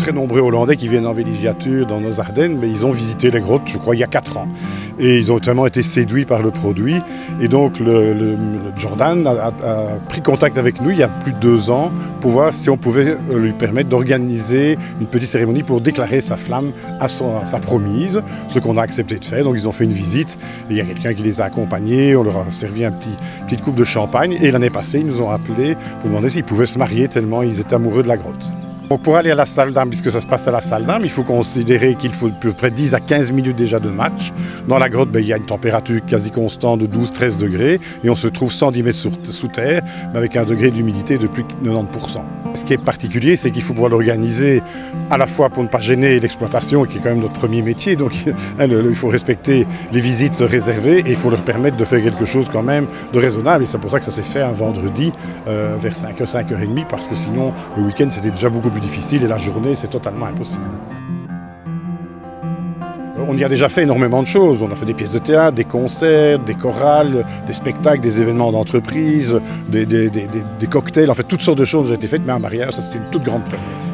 très nombreux Hollandais qui viennent en villégiature dans nos Ardennes, mais ils ont visité les grottes, je crois, il y a 4 ans. Et ils ont vraiment été séduits par le produit. Et donc le Jordan a pris contact avec nous il y a plus de 2 ans pour voir si on pouvait lui permettre d'organiser une petite cérémonie pour déclarer sa flamme à sa promise, ce qu'on a accepté de faire. Donc ils ont fait une visite, et il y a quelqu'un qui les a accompagnés, on leur a servi une petite coupe de champagne. Et l'année passée, ils nous ont appelés pour demander s'ils pouvaient se marier tellement ils étaient amoureux de la grotte. Donc pour aller à la salle d'armes, puisque ça se passe à la salle d'armes, il faut considérer qu'il faut à peu près 10 à 15 minutes déjà de match. Dans la grotte, il y a une température quasi constante de 12-13 degrés et on se trouve 110 mètres sous terre, mais avec un degré d'humidité de plus de 90%. Ce qui est particulier, c'est qu'il faut pouvoir l'organiser à la fois pour ne pas gêner l'exploitation, qui est quand même notre premier métier, donc il faut respecter les visites réservées et il faut leur permettre de faire quelque chose quand même de raisonnable. Et c'est pour ça que ça s'est fait un vendredi vers 5h, 5h30, parce que sinon le week-end c'était déjà beaucoup plus difficile et la journée c'est totalement impossible. On y a déjà fait énormément de choses. On a fait des pièces de théâtre, des concerts, des chorales, des spectacles, des événements d'entreprise, des cocktails, en fait toutes sortes de choses ont été faites, mais un mariage, ça c'est une toute grande première.